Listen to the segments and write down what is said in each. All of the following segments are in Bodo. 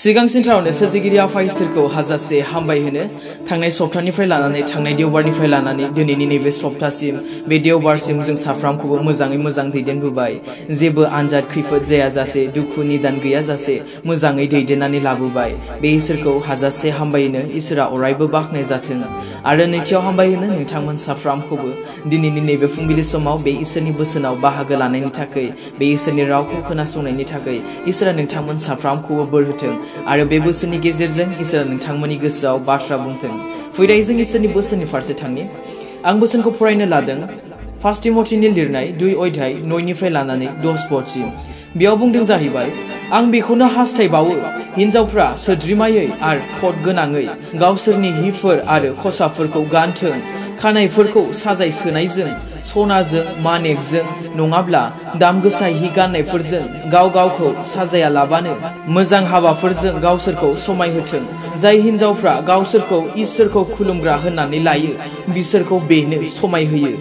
सिगांसिनथारावनो सोरजिगिरि आफा इसोरखौ हाजासे हामबाय होनो थांनाय सप्तानिफ्राय लानानै थांनाय देवबारनिफ्राय लानानै दिनैनि नैबे सप्तासिम बे देवबारसिम जों साफ्रामखौबो मोजाङै मोजां दैदेनबोबाय जेबो आनजाद खैफोद जायाजासे दुखु निदान गैयाजासे मोजाङै दैदेननानै लाबोबाय बे इसोरखौ हाजासे हामबाय होनो इसोरा अरायबो बाखनाय जाथों आरो नैथियाव हामबाय होनो नोंथांमोन साफ्रामखौबो दिनैनि नैबे फुंबिलि समाव बे इसोरनि बोसोनाव बाहागो लानायनि थाखाय बे इसोरनि रावखौ खोनासंनायनि थाखाय इसोरा नोंथांमोन साफ्रामखौबो बोर होथों आरो बे बोसोरनि गेजेरजों इसोरा नोंथांमोननि गोसोआव बाथ्रा बुंथों फैदाय जों इसोरनि बोसोरनि फारसे थांनि आं बोसोनखौ फरायनो लादों फार्स्ट तिमथिनि लिरनाय 2 अध्याय 9निफ्राय लानानै 10 पदसिम बेयाव बुंदों जाहैबाय आं बेखौनो हास्थायबावो हिनजावफ्रा सोद्रोमायै आरो थट गोनाङै गावसोरनि हिफोर आरो खसाफोरखौ गानथों खानायफोरखौ साजाय सोनायजों सनाजों मानेकजों नङाब्ला दाम गोसा हि गाननायफोरजों गाव गावखौ साजाया लाबानो मोजां हाबाफोरजों गावसोरखौ समायहोथों जाय हिनजावफ्रा गावसोरखौ इसोरखौ खुलुमग्रा होननानै लायो बिसोरखौ बेनो समायहोयो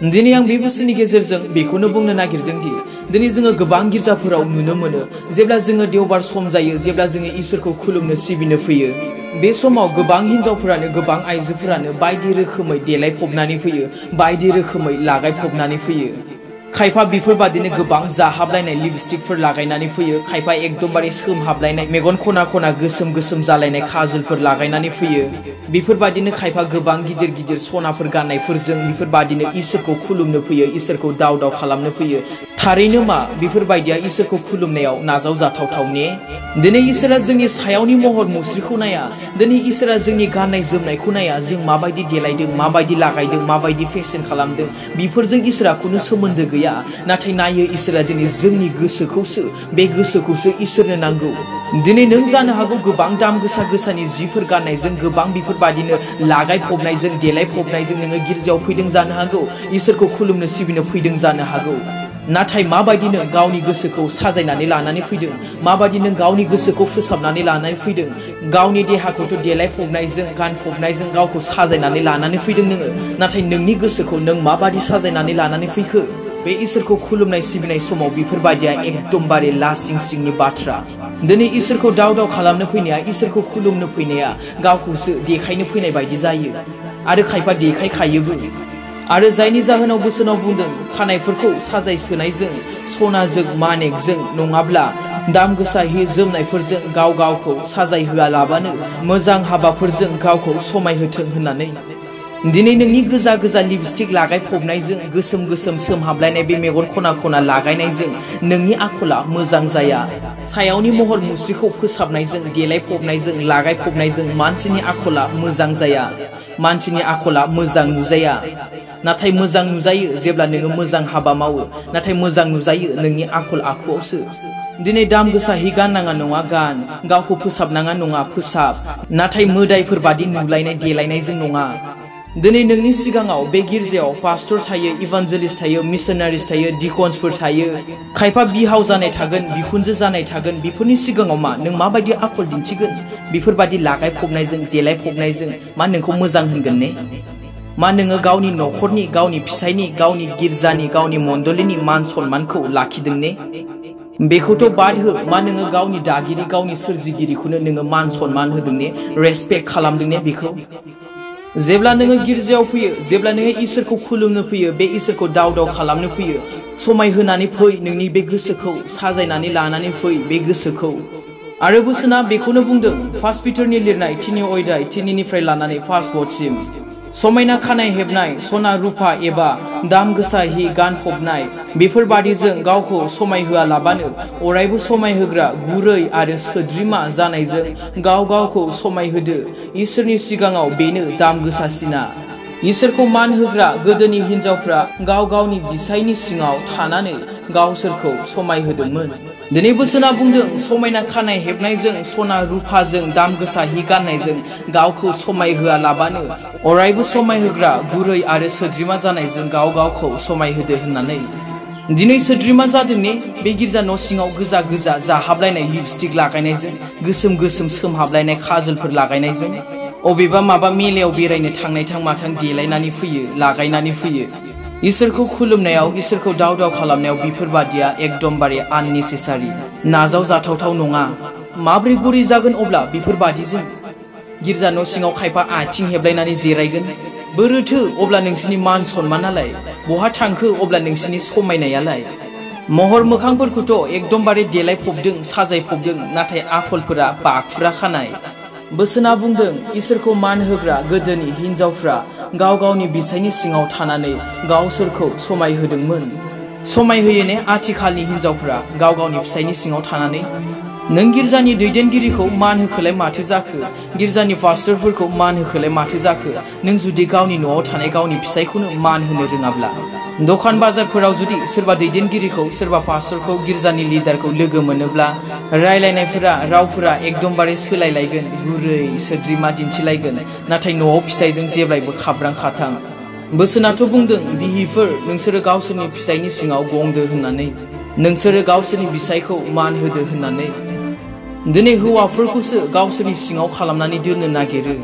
दिनै आं बे बोसोरनि गेजेरजों बेखौनो बुंनो नागिरदों दि दिनै जोङो गोबां गिर्जाफोराव नुनो मोनो जेब्ला जोङो देवबार सम जायो जेब्ला जोङो इसोरखौ खुलुमनो सिबिनो फैयो बे समाव गोबां हिनजावफोरानो गोबां आइजोफोरानो बायदि रोखोमै देलायफबनानै फैयो बायदि रोखोमै लागायफबनानै फैयो खायफा बेफोरबादिनो गोबां जाहाबलायनाय लिपस्टिकफोर लागायनानै फैयो खायफा एकदमबारे सोमहाबलायनाय मेगन खना खना गोसोम गोसोम जालायनाय खाजलफोर लागायनानै फैयो बेफोरबादिनो खायफा गोबां गिदिर गिदिर सनाफोर गाननायफोरजों बेफोरबादिनो इसोरखौ खुलुमनो फैयो इसोरखौ दाव दाव खालामनो फैयो थारैनो मा बेफोरबादिया इसोरखौ खुलुमनायाव नाजावजाथावथाव ने दिनै इसोरा जोंनि सायावनि महर मुस्रिखौ नाया दिनै इसोरा जोंनि गाननाय जोमनायखौ नाया जों माबायदि देलायदों माबायदि लागायदों माबायदि फेशन खालामदों बेफोरजों इसोरा खुनु सोमोन्दो गैया नाथाय नायो इसोरा दिनै जोंनि गोसोखौसो बे गोसोखौसो इसोरनो नांगौ दिनै नों जानो हागौ गोबां दाम गोसा गोसानि जिफोर गाननायजों गोबां बेफोरबादिनो लागायफबनायजों देलायफबनायजों नोङो गिर्जायाव फैदों जानो हागौ इसोरखौ खुलुमनो सिबिनो फैदों जानो हागौ नाथाय माबायदि नों गावनि गोसोखौ साजायनानै लानानै फैदों माबायदि नों गावनि गोसोखौ फोसाबनानै लानानै फैदों गावनि देहाखौथ' देलायफबनायजों गानफबनायजों गावखौ साजायनानै लानानै फैदों नोङो नाथाय नोंनि गोसोखौ नों माबायदि साजायनानै लानानै फैखो बे इसोरखौ खुलुमनाय सिबिनाय समाव बेफोरबादिया एकदमबारे लासिं सिंनि बाथ्रा दिनै इसोरखौ दाव दाव खालामनो फैनाया इसोरखौ खुलुमनो फैनाया गावखौसो देखायनो फैनाय बायदि जायो आरो खायफा देखायखायोबो आरो जायनि जाहोनाव बोसोनाव बुंदों खानायफोरखौ साजाय सोनायजों सनाजों मानेकजों नङाब्ला दाम गोसा हि जोमनायफोरजों गाव गावखौ साजाय होआलाबानो मोजां हाबाफोरजों गावखौ समायहोथों होननानै दिनै नोंनि गोजा गोजा लिपस्टिक लागायफबनायजों गोसोम गोसोम सोमहाबलायनाय बे मेगन खना खना लागायनायजों नोंनि आखला मोजां जाया सायावनि महर मुस्रिखौ फोसाबनायजों देलायफबनायजों लागायफबनायजों मानसिनि आखला मोजां जाया मानसिनि आखला मोजां नुजाया नाथाय मोजां नुजायो जेब्ला नोङो मोजां हाबा मावो नाथाय मोजां नुजायो नोंनि आखल आखुआवसो दिनै दाम गोसा हि गाननाङा नङा गान गावखौ फोसाबनाङा नङा फोसाब नाथाय मोदायफोर बादि नुलायनाय देलायनायजों नङा दिनै नोंनि सिगाङाव बे गिर्जायाव पास्टर थायो इभान्जेलिस्ट थायो मिशनारिस थायो डिकन्सफोर थायो खायफा बिहाव जानाय थागोन बिखुनजो जानाय थागोन बेफोरनि सिगाङाव मा नों माबायदि आखल दिन्थिगोन बेफोरबादि लागायफबनायजों देलायफबनायजों मा नोंखौ मोजां होनगोन ने मा नोङो गावनि न'खरनि गावनि फिसायनि गावनि गिर्जानि गावनि मण्डलिनि मान सन्मानखौ लाखिदों ने बेखौथ' बाद हो मा नोङो गावनि दागिरि गावनि सोरजिगिरिखौनो नोङो मान सन्मान होदों ने रेसपेक्ट खालामदों ने बेखौ जेब्ला नोङो गिर्जायाव फैयो जेब्ला नोङो इसोरखौ खुलुमनो फैयो बे इसोरखौ दाव दाव खालामनो फैयो समायहोनानै फै नोंनि बे गोसोखौ साजायनानै लानानै फै बे गोसोखौ आरो बोसोना बेखौनो बुंदों फार्स्ट पिटारनि लिरनाय 3 अध्याय 3निफ्राय लानानै 1 पदसिम समायना खानाय हेबनाय सना रुपा एबा दाम गोसा हि गानफबनाय बेफोरबादिजों गावखौ समायहोआलाबानो अरायबो समायहोग्रा गुरै आरो सोद्रोमा जानायजों गाव गावखौ समायहोदो इसोरनि सिगाङाव बेनो दाम गोसासिना इसोरखौ मान होग्रा गोदोनि हिनजावफ्रा गाव गावनि बिसायनि सिङाव थानानै गावसोरखौ समायहोदोंमोन दिनै बोसोना बुंदों समायना खानाय हेबनायजों सना रुफाजों दाम गोसा हि गाननायजों गावखौ समायहोआलाबानो अरायबो समायहोग्रा गुरै आरो सोद्रोमा जानायजों गाव गावखौ समायहोदो होननानै दिनै सोद्रोमा जादों ने बे गिर्जा न' सिङाव गोजा गोजा जाहाबलायनाय लिपस्टिक लागायनायजों गोसोम गोसोम सोमहाबलायनाय खाजलफोर लागायनायजों अबेबा माबा मेलायाव बेरायनो थांनाय थां माथां देलायनानै फैयो लागायनानै फैयो इसोरखौ खुलुमनायाव इसोरखौ दाव दाव खालामनायाव बेफोरबादिया एकदमबारे आननेसेसारि नाजाव जाथावथाव नङा माब्रै गुरै जागोन अब्ला बेफोरबादिजों गिर्जा न' सिङाव खायफा आथिं हेबलायनानै जिरायगोन बोरोथो अब्ला नोंसिनि मान सन्मानालाय बहा थांखो अब्ला नोंसिनि समायनायालाय महर मोखांफोरखौथ' एकदमबारे देलायफबदों साजायफबदों नाथाय आखलफोरा बाखुरा खानाय बोसोना बुंदों इसोरखौ मान होग्रा गोदोनि हिनजावफ्रा गाव गावनि बिसायनि सिङाव थानानै गावसोरखौ समायहोदोंमोन समायहोयो ने आथिखालनि हिनजावफ्रा गाव गावनि फिसायनि सिङाव थानानै नों गिर्जानि दैदेनगिरिखौ मान होखोलाय माथो जाखो गिर्जानि पास्टरफोरखौ मान होखोलाय माथो जाखो नों जुदि गावनि न'आव थानाय गावनि फिसायखौनो मान होनो रोङाब्ला दखान बाजारफोराव जुदि सोरबा दैदेनगिरिखौ सोरबा पास्टरखौ गिर्जानि लिडारखौ लोगो मोनोब्ला रायलायनायफोरा रावफोरा एकदमबारे सोलायलायगोन गुरै सोद्रिमा दिन्थिलायगोन नाथाय न'आव फिसायजों जेब्लायबो खाब्रां खाथां बोसोनाथ' बुंदों बिहिफोर नोंसोरो गावसोरनि फिसायनि सिङाव गंदो होननानै नोंसोरो गावसोरनि बिसायखौ मान होदो होननानै दिनै हौवाफोरखौसो गावसोरनि सिङाव खालामनानै दोननो नागिरो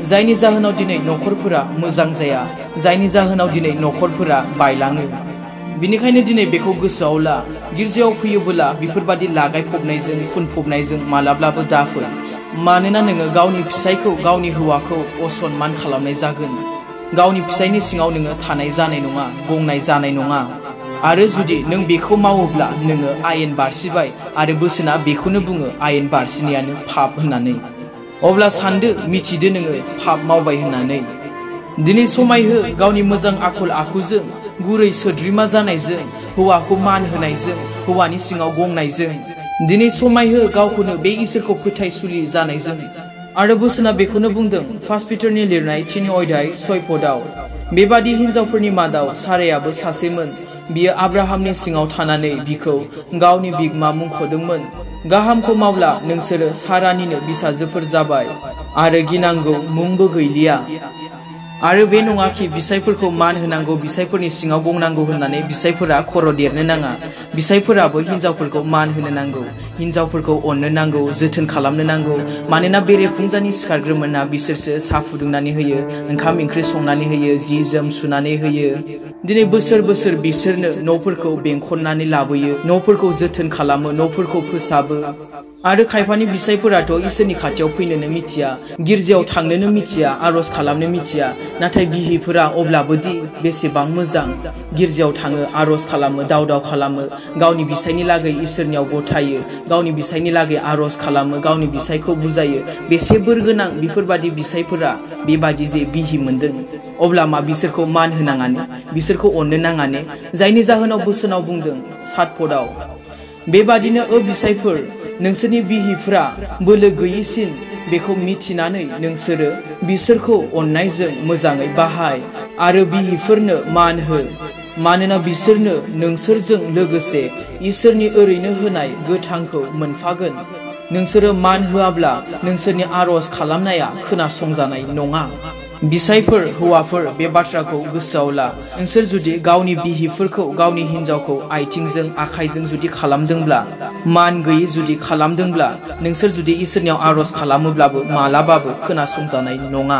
जायनि जाहोनाव दिनै न'खरफोरा मोजां जाया जायनि जाहोनाव दिनै न'खरफोरा बायलाङो बिनिखायनो दिनै बेखौ गोसोआव ला गिर्जायाव फैयोबोला बेफोरबादि लागायफबनायजों फुनफबनायजों मालाब्लाबो दाफै मानोना नोङो गावनि फिसायखौ गावनि हौवाखौ असनमान खालामनाय जागोन गावनि फिसायनि सिङाव नोङो थानाय जानाय नङा गंनाय जानाय नङा आरो जुदि नों बेखौ मावोब्ला नोङो आयेन बारसिबाय आरो बोसोना बेखौनो बुङो आयेन बारसिनायानो पाप होननानै अब्ला सानदो मिथिदो नोङो पाप मावबाय होननानै दिनै समायहो गावनि मोजां आखल आखुजों गुरै सोद्रिमा जानायजों हौवाखौ मान होनायजों हौवानि सिङाव गंनायजों दिनै समायहो गावखौनो बे इसोरखौ फोथायसुलि जानायजों आरो बोसोना बेखौनो बुंदों 1 पिटारनि लिरनाय 3 अध्याय 6 पदआव बेबादि हिनजावफोरनि मादाव सारायाबो सासेमोन बियो आब्राहामनि सिङाव थानानै बिखौ गावनि बिगोमा मुंख'दोंमोन गाहामखौ मावला नोंसोरो सारानिनो बिसाजोफोर जाबाय आरो गिनांगौ मुंबो गैलिया आरो बे नङाखि बिसायफोरखौ मान होनांगौ बिसायफोरनि सिङाव गंनांगौ होननानै बिसायफोरा खर' देरनो नाङा बिसायफोराबो हिनजावफोरखौ मान होनो नांगौ हिनजावफोरखौ अननो नांगौ जोथोन खालामनो नांगौ मानोना बेरेफुंजानि सिखारग्रोमोना बिसोरसो साहा फुदुंनानै होयो ओंखाम ओंख्रि संनानै होयो जि जोम सुनानै होयो दिनै बोसोर बोसोर बिसोरनो न'फोरखौ बेंखननानै लाबोयो न'फोरखौ जोथोन खालामो न'फोरखौ फोसाबो आरो खायफानि बिसायफोराथ' इसोरनि खाथियाव फैनोनो मिथिया गिर्जायाव थांनोनो मिथिया आरज खालामनो मिथिया नाथाय बिहिफोरा अब्लाबोदि बेसेबां मोजां गिर्जायाव थाङो आरज खालामो दाव दाव खालामो गावनि बिसायनि लागै इसोरनियाव गथायो गावनि बिसायनि लागै आरज खालामो गावनि बिसायखौ बुजायो बेसे बोरगोनां बेफोरबादि बिसायफोरा बेबादि जे बिहि मोनदों अब्ला मा बिसोरखौ मान होनाङाने बिसोरखौ अननो नाङाने जायनि जाहोनाव बोसोनाव बुंदों 7 पदआव बेबादिनो बिसायफोर नोंसोरनि बिहिफ्रा बोलो गैयिसिन बेखौ मिथिनानै नोंसोरो बिसोरखौ अननायजों मोजाङै बाहाय आरो बिहिफोरनो मान हो मानोना बिसोरनो नोंसोरजों लोगोसे इसोरनि ओरैनो होनाय गोथांखौ मोनफागोन नोंसोरो मान होआब्ला नोंसोरनि आरज खालामनाया खोनासंजानाय नङा बिसायफोर हौवाफोर बे बाथ्राखौ गोसोआव ला नोंसोर जुदि गावनि बिहिफोरखौ गावनि हिनजावखौ आथिंजों आखाइजों जुदि खालामदोंब्ला मान गैयै जुदि खालामदोंब्ला नोंसोर जुदि इसोरनियाव आरज खालामोब्लाबो मालाबाबो खोनासंजानाय नङा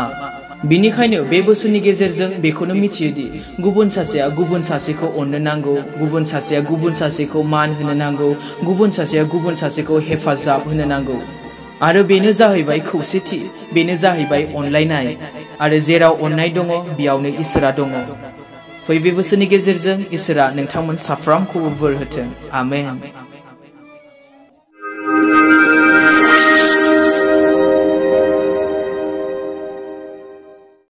बिनिखायनो बे बोसोरनि गेजेरजों बेखौनो मिथियोदि गुबुन सासेया गुबुन सासेखौ अननो नांगौ गुबुन सासेया गुबुन सासेखौ मान होनो नांगौ गुबुन सासेया गुबुन सासेखौ हेफाजाब होनो नांगौ आरो बेनो जाहैबाय खौसेथि बेनो जाहैबाय अनलायनाय आरो जेराव अननाय दङ बेयावनो इसोरा दङ फै बे बोसोरनि गेजेरजों इसोरा नोंथांमोन साफ्रोमखौबो बोर होथों आमेन।